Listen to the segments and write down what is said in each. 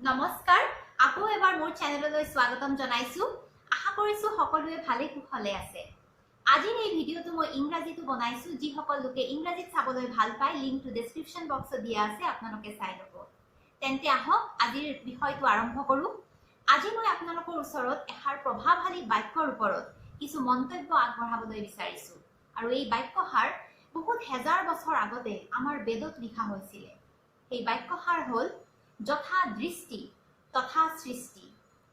নমস্কাৰ আকৌ এবাৰ মোৰ চেনেললৈ স্বাগতম জনাইছো। আশা কৰিছো সকলোৱে ভালে কুশলে আছে। আজিৰ এই ভিডিঅটো মই ইংৰাজীটো বনাইছো, যি সকল লোকে ইংৰাজীত চাবলৈ ভাল পায় লিংকটো ডেসক্ৰিপচন বক্সত দিয়া আছে, আপোনালোকে চাই ল'ব। তেন্তে আহক আজিৰ বিষয়টো আৰম্ভ কৰো। আজি মই আপোনালোকৰ ওচৰত এষাৰ প্ৰভাৱশালী বাক্যৰ ওপৰত কিছু মন্তব্য আগবঢ়াবলৈ বিচাৰিছো। আৰু এই বাক্যষাৰ বহুত হাজাৰ বছৰ আগতে আমাৰ বেদত লিখা হৈছিল। এই বাক্যষাৰ হ'ল যথা দৃষ্টি তথা সৃষ্টি।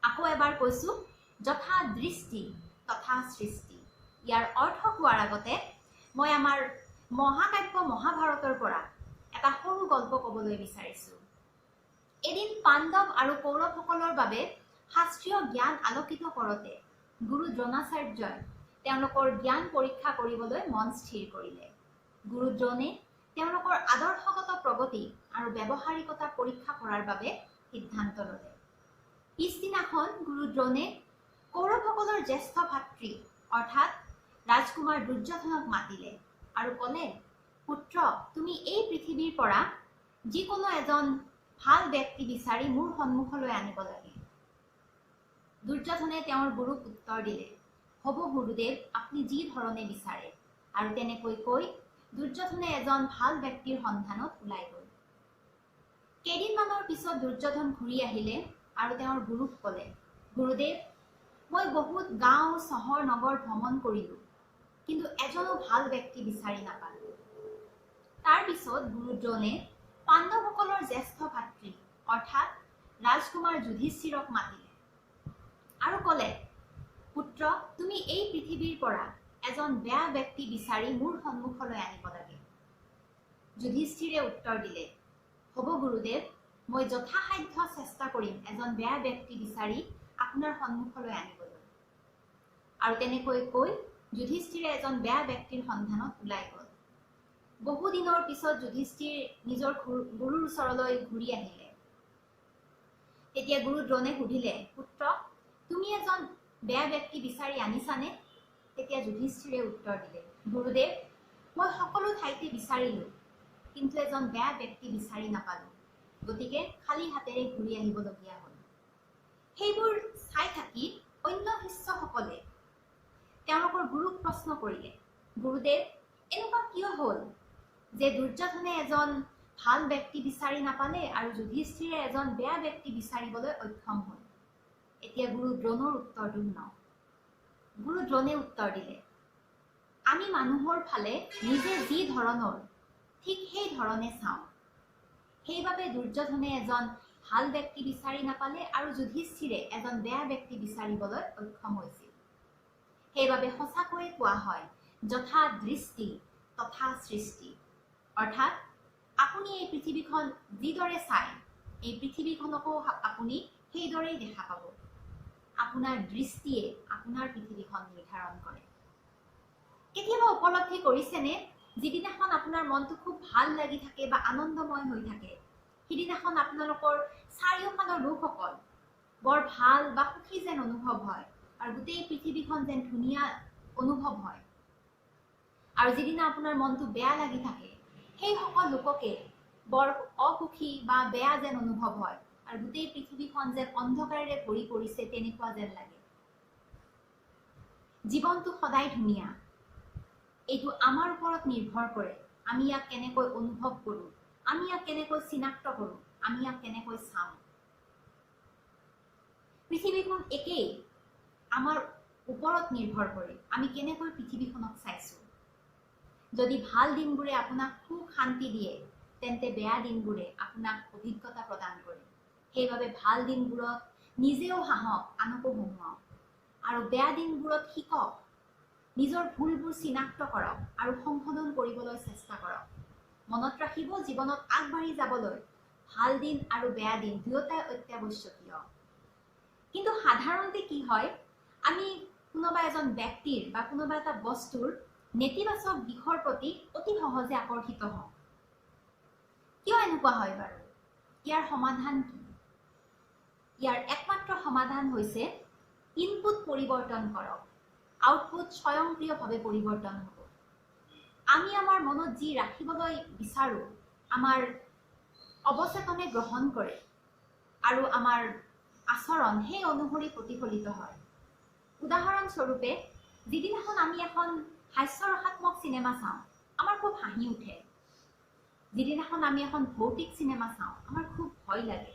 আকৌ এবাৰ কৈছো, যথা দৃষ্টি তথা সৃষ্টি। ইয়াৰ অৰ্থ কোৱাৰ আগতে মই আমাৰ মহাকাব্য মহাভাৰতৰ পৰা এটা সৰু গল্প ক'বলৈ বিচাৰিছো। এদিন পাণ্ডৱ আৰু কৌৰৱসকলৰ বাবে শাস্ত্ৰীয় জ্ঞান আলোকিত কৰোঁতে গুৰু দ্ৰোণাচাৰ্যই তেওঁলোকৰ জ্ঞান পৰীক্ষা কৰিবলৈ মন স্থিৰ কৰিলে। গুৰু দ্ৰোণে তেওঁলোকৰ আদৰ্শগত প্ৰগতি আৰু ব্যৱহাৰিকতা পৰীক্ষা কৰাৰ বাবে সিদ্ধান্ত ল'লে। পিছদিনাখন গুৰু দ্ৰোণে কৌৰৱসকলৰ জ্যেষ্ঠ ভাতৃ অৰ্থাৎ ৰাজকুমাৰ দুৰ্যোধনক মাতিলে আৰু ক'লে, পুত্ৰ, তুমি এই পৃথিৱীৰ পৰা যিকোনো এজন ভাল ব্যক্তি বিচাৰি মোৰ সন্মুখলৈ আনিব লাগে। দুৰ্যোধনে তেওঁৰ গুৰুক উত্তৰ দিলে, হ'ব গুৰুদেৱ, আপুনি যি ধৰণে বিচাৰে। আৰু তেনেকৈ কৈ দুৰ্যোধনে এজন ভাল ব্যক্তিৰ সন্ধানত ওলাই গ'ল। কেইদিনমানৰ পিছত দুৰ্যোধন ঘূৰি আহিলে আৰু তেওঁৰ গুৰুক ক'লে, গুৰুদেৱ, মই বহুত গাঁও চহৰ নগৰ ভ্ৰমণ কৰিলো, কিন্তু এজনো ভাল ব্যক্তি বিচাৰি নাপালো। তাৰ পিছত গুৰু দ্ৰোণে পাণ্ডৱসকলৰ জ্যেষ্ঠ ভাতৃ অৰ্থাৎ ৰাজকুমাৰ যুধিষ্ঠিৰক মাতিলে আৰু ক'লে, পুত্ৰ, তুমি এই পৃথিৱীৰ পৰা এজন বেয়া ব্যক্তি বিচাৰি মোৰ সন্মুখলৈ আনিব লাগে। যুধিষ্ঠিৰে উত্তৰ দিলে, হ'ব গুৰুদেৱ, মই যথাসাধ্য চেষ্টা কৰিম এজন বেয়া ব্যক্তি বিচাৰি আপোনাৰ সন্মুখলৈ আনিবলৈ। আৰু তেনেকৈ কৈ যুধিষ্ঠিৰে এজন বেয়া ব্যক্তিৰ সন্ধানত ওলাই গ'ল। বহুদিনৰ পিছত যুধিষ্ঠিৰ নিজৰ গুৰুৰ ওচৰলৈ ঘূৰি আহিলে। তেতিয়া গুৰু দ্ৰোণে সুধিলে, পুত্ৰ, তুমি এজন বেয়া ব্যক্তি বিচাৰি আনিছানে? তেতিয়া যুধিষ্ঠিৰে উত্তৰ দিলে, গুৰুদেৱ, মই সকলো ঠাইতে বিচাৰিলো, কিন্তু এজন বেয়া ব্যক্তি বিচাৰি নাপালো, গতিকে খালী হাতেৰে ঘূৰি আহিবলগীয়া হ'ল। সেইবোৰ চাই থাকি অন্য শিষ্যসকলে তেওঁলোকৰ গুৰুক প্ৰশ্ন কৰিলে, গুৰুদেৱ, এনেকুৱা কিয় হ'ল যে দুৰ্যোধনে এজন ভাল ব্যক্তি বিচাৰি নাপালে আৰু যুধিষ্ঠিৰে এজন বেয়া ব্যক্তি বিচাৰিবলৈ অক্ষম হ'ল? এতিয়া গুৰু দ্ৰোণৰ উত্তৰটো শুনাওক। গুৰু দ্ৰোণে উত্তৰ দিলে, আমি মানুহৰ ফালে নিজে যি ধৰণৰ ঠিক সেই ধৰণে চাওঁ। সেইবাবে দুৰ্যোধনে এজন ভাল ব্যক্তি বিচাৰি নাপালে আৰু যুধিষ্ঠিৰে এজন বেয়া ব্যক্তি বিচাৰিবলৈ অক্ষম হৈছিল। সেইবাবে সঁচাকৈয়ে কোৱা হয়, যথা দৃষ্টি তথা সৃষ্টি। অৰ্থাৎ আপুনি এই পৃথিৱীখন যিদৰে চায়, এই পৃথিৱীখনকো আপুনি সেইদৰেই দেখা পাব। আপোনাৰ দৃষ্টিয়ে আপোনাৰ পৃথিৱীখন নিৰ্ধাৰণ কৰে। কেতিয়াবা উপলব্ধি কৰিছেনে, যিদিনাখন আপোনাৰ মনটো খুব ভাল লাগি থাকে বা আনন্দময় হৈ থাকে, সিদিনাখন আপোনালোকৰ চাৰিওফালৰ লোকসকল বৰ ভাল বা সুখী যেন অনুভৱ হয় আৰু গোটেই পৃথিৱীখন যেন ধুনীয়া অনুভৱ হয়। আৰু যিদিনা আপোনাৰ মনটো বেয়া লাগি থাকে, সেই সকল লোককে বৰ অসুখী বা বেয়া যেন অনুভৱ হয় আৰু গোটেই পৃথিৱীখন যেন অন্ধকাৰেৰে ভৰি পৰিছে তেনেকুৱা যেন লাগে। জীৱনটো সদায় ধুনীয়া, এইটো আমাৰ ওপৰত নিৰ্ভৰ কৰে, আমি ইয়াক কেনেকৈ অনুভৱ কৰোঁ, আমি ইয়াক কেনেকৈ চিনাক্ত কৰোঁ, আমি ইয়াক কেনেকৈ চাওঁ। পৃথিৱীখন একেই, আমাৰ ওপৰত নিৰ্ভৰ কৰে আমি কেনেকৈ পৃথিৱীখনক চাইছোঁ। যদি ভাল দিনবোৰে আপোনাক সুখ শান্তি দিয়ে, তেন্তে বেয়া দিনবোৰে আপোনাক অভিজ্ঞতা প্ৰদান কৰে। সেইবাবে ভাল দিনবোৰত নিজেও হাঁহক, আনকো হহুৱাওক, আৰু বেয়া দিনবোৰত শিকক, নিজৰ ভুলবোৰ চিনাক্ত কৰক আৰু সংশোধন কৰিবলৈ চেষ্টা কৰক। মনত ৰাখিব, জীৱনত আগবাঢ়ি যাবলৈ ভাল দিন আৰু বেয়া দিন দুয়োটাই অত্যাৱশ্যকীয়। কিন্তু সাধাৰণতে কি হয়, আমি কোনোবা এজন ব্যক্তিৰ বা কোনোবা এটা বস্তুৰ নেতিবাচক দিশৰ প্ৰতি অতি সহজে আকৰ্ষিত হওঁ। কিয় এনেকুৱা হয় বাৰু? ইয়াৰ সমাধান কি? ইয়াৰ একমাত্ৰ সমাধান হৈছে ইনপুট পৰিৱৰ্তন কৰক, আউটপুট স্বয়ংক্ৰিয়ভাৱে পৰিৱৰ্তন হ'ব। আমি আমাৰ মনত যি ৰাখিবলৈ বিচাৰোঁ, আমাৰ অৱচেতনে গ্ৰহণ কৰে। আৰু আমাৰ আচৰণ সেই অনুসৰি প্ৰতিফলিত হয়। উদাহৰণস্বৰূপে যিদিনাখন আমি এখন হাস্যৰসাত্মক চিনেমা চাওঁ আমাৰ খুব হাঁহি উঠে, যিদিনাখন আমি এখন ভৌতিক চিনেমা চাওঁ আমাৰ খুব ভয় লাগে।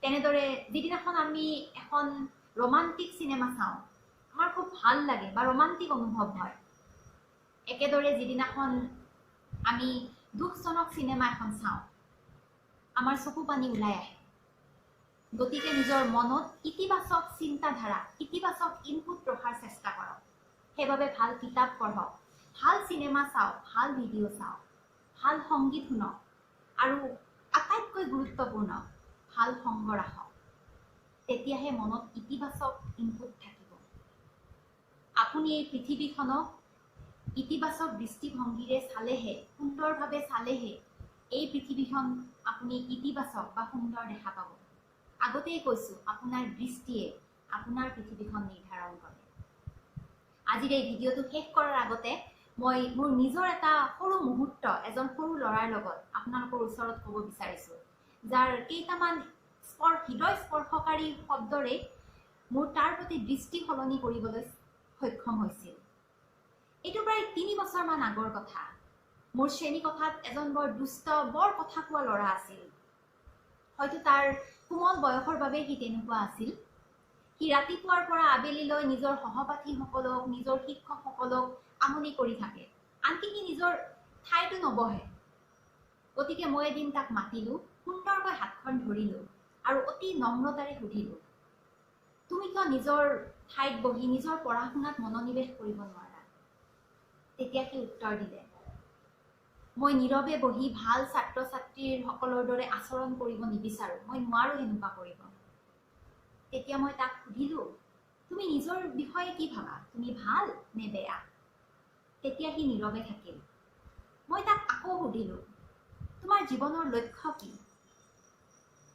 তেনেদৰে যিদিনাখন আমি এখন ৰোমান্টিক চিনেমা চাওঁ আমাৰ খুব ভাল লাগে বা ৰোমান্টিক অনুভৱ হয়। একেদৰে যিদিনাখন আমি দুখজনক চিনেমা এখন চাওঁ আমাৰ চকু পানী ওলাই আহে। গতিকে নিজৰ মনত ইতিবাচক চিন্তাধাৰা, ইতিবাচক ইনপুট ৰখাৰ চেষ্টা কৰক। সেইবাবে ভাল কিতাপ পঢ়ক, ভাল চিনেমা চাওক, ভাল ভিডিঅ' চাওক, ভাল সংগীত শুনক আৰু আটাইতকৈ গুৰুত্বপূৰ্ণ ভাল সংগ ৰাখক। তেতিয়াহে মনত ইতিবাচক ইনপুট থাকিব। আপুনি এই পৃথিৱীখনক ইতিবাচক দৃষ্টিভংগীৰে চালেহে, সুন্দৰভাৱে চালেহে এই পৃথিৱীখন আপুনি ইতিবাচক বা সুন্দৰ দেখা পাব। আগতেই কৈছোঁ, আপোনাৰ দৃষ্টিয়ে আপোনাৰ পৃথিৱীখন নিৰ্ধাৰণ কৰে। আজিৰ এই ভিডিঅ'টো শেষ কৰাৰ আগতে মই মোৰ নিজৰ এটা সৰু মুহূৰ্ত এজন সৰু ল'ৰাৰ লগত আপোনালোকৰ ওচৰত ক'ব বিচাৰিছোঁ, যাৰ কেইটামান হৃদয় স্পৰ্শকাৰী শব্দৰে মোৰ তাৰ প্ৰতি দৃষ্টি সলনি কৰিবলৈ সক্ষম হৈছিল। এইটো প্ৰায় 3 বছৰমান আগৰ কথা। মোৰ শ্ৰেণীকোঠাত এজন বৰ দুষ্ট, বৰ কথা কোৱা ল'ৰা আছিল। হয়তো তাৰ কোমল বয়সৰ বাবে সি তেনেকুৱা আছিল। সি ৰাতিপুৱাৰ পৰা আবেলিলৈ নিজৰ সহপাঠীসকলক, নিজৰ শিক্ষকসকলক আমনি কৰি থাকে, আনকি সি নিজৰ ঠাইতো নবহে। গতিকে মই এদিন তাক মাতিলোঁ, সুন্দৰকৈ হাতখন ধৰিলোঁ আৰু অতি নম্ৰতাৰে সুধিলোঁ, তুমি কিয় নিজৰ ঠাইত বহি নিজৰ পঢ়া শুনাত মনোনিৱেশ কৰিব নোৱাৰা? তেতিয়া সি উত্তৰ দিলে, মই নীৰৱে বহি ভাল ছাত্ৰ ছাত্ৰীসকলৰ দৰে আচৰণ কৰিব নিবিচাৰোঁ, মই নোৱাৰোঁ এনেকুৱা কৰিব। তেতিয়া মই তাক সুধিলোঁ, তুমি নিজৰ বিষয়ে কি ভাবা? তুমি ভাল নে বেয়া? তেতিয়া সি নীৰৱে থাকিল। মই তাক আকৌ সুধিলোঁ, তোমাৰ জীৱনৰ লক্ষ্য কি?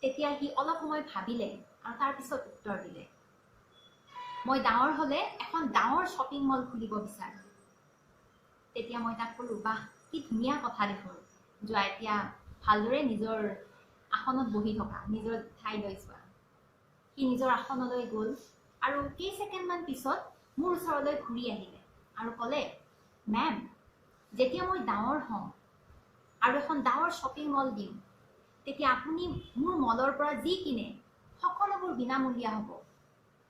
তেতিয়া সি অলপ সময় ভাবিলে আৰু তাৰপিছত উত্তৰ দিলে, মই ডাঙৰ হ'লে এখন ডাঙৰ শ্বপিং মল খুলিব বিচাৰোঁ। তেতিয়া মই তাক ক'লোঁ, বাহ, কি ধুনীয়া কথা দেখোন, যোৱা এতিয়া ভালদৰে নিজৰ আসনত বহি থকা, নিজৰ ঠাই লৈ যোৱা। সি নিজৰ আসনলৈ গ'ল আৰু কেইছেকেণ্ডমান পিছত মোৰ ওচৰলৈ ঘূৰি আহিলে আৰু ক'লে, মেম, যেতিয়া মই ডাঙৰ হওঁ আৰু এখন ডাঙৰ শ্বপিং মল দিম, তেতিয়া আপুনি মোৰ মলৰ পৰা যি কিনে সকলোবোৰ বিনামূলীয়া হ'ব।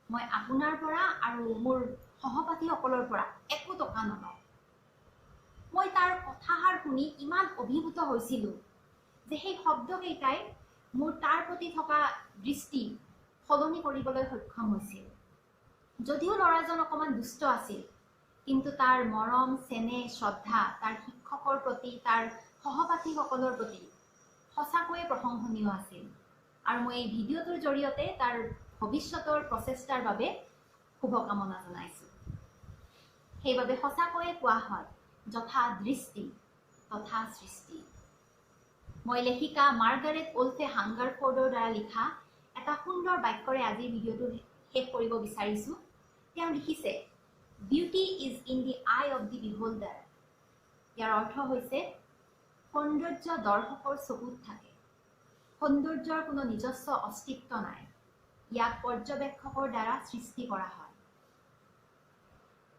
মই আপোনাৰ পৰা আৰু মোৰ সহপাঠীসকলৰ পৰা একো টকা নলওঁ। মই তাৰ কথাষাৰ শুনি ইমান অভিভূত হৈছিলোঁ যে সেই শব্দকেইটাই মোৰ তাৰ প্ৰতি থকা দৃষ্টি সলনি কৰিবলৈ সক্ষম হৈছিল। যদিও ল'ৰাজন অকণমান দুষ্ট আছিল, কিন্তু তাৰ মৰম, চেনেহ, শ্ৰদ্ধা তাৰ শিক্ষকৰ প্ৰতি, তাৰ সহপাঠীসকলৰ প্ৰতি সঁচাকৈয়ে প্ৰশংসনীয় আছিল। আৰু মই এই ভিডিঅ'টোৰ জৰিয়তে তাৰ ভৱিষ্যতৰ প্ৰচেষ্টাৰ বাবে শুভকামনা জনাইছোঁ। সেইবাবে সঁচাকৈয়ে কোৱা হয়, যথা দৃষ্টি তথা সৃষ্টি। মই লেখিকা মাৰ্গাৰেট ওল্ফে হাংগাৰফৰ্ডৰ দ্বাৰা লিখা এটা সুন্দৰ বাক্যৰে আজিৰ ভিডিঅ'টো শেষ কৰিব বিচাৰিছোঁ। তেওঁ লিখিছে, beauty is in the eye of the beholder. ইয়াৰ অৰ্থ হৈছে, সৌন্দৰ্য দৰ্শকৰ চকুত থাকে। সৌন্দৰ্যৰ কোনো নিজস্ব অস্তিত্ব নাই, ইয়াক পৰ্যবেক্ষকৰ দ্বাৰা সৃষ্টি কৰা হয়।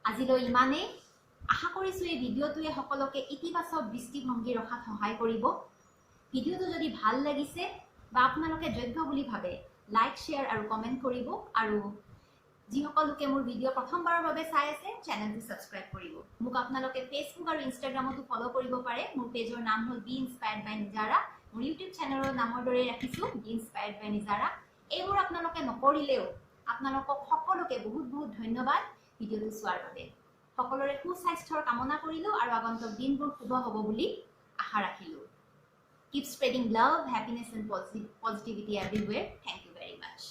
আজিলৈ ইমানেই। আশা কৰিছোঁ এই ভিডিঅ'টোৱে সকলোকে ইতিবাচক দৃষ্টিভংগী ৰখাত সহায় কৰিব। ভিডিঅ'টো যদি ভাল লাগিছে বা আপোনালোকে যোগ্য বুলি ভাবে, লাইক, শ্বেয়াৰ আৰু কমেণ্ট কৰিব। আৰু যিসকল লোকে মোৰ ভিডিঅ' প্ৰথমবাৰৰ বাবে চাই আছে, চেনেলটো ছাবস্ক্ৰাইব কৰিব। মোক আপোনালোকে ফেচবুক আৰু ইনষ্টাগ্ৰামতো ফ'ল' কৰিব পাৰে। মোৰ পেজৰ নাম হ'ল বি ইনস্পায়াৰ্ড বাই নিজাৰা। মোৰ ইউটিউব চেনেলৰ নামৰ দৰে ৰাখিছোঁ, বি ইনস্পায়াৰ্ড বাই নিজাৰা। এইবোৰ আপোনালোকে নকৰিলেও আপোনালোকক সকলোকে বহুত বহুত ধন্যবাদ ভিডিঅ'টো চোৱাৰ বাবে। সকলোৰে সুস্বাস্থ্যৰ কামনা কৰিলোঁ আৰু আগন্তুক দিনবোৰ শুভ হ'ব বুলি আশা ৰাখিলোঁ। Keep spreading love, happiness and positivity everywhere. Thank you very much.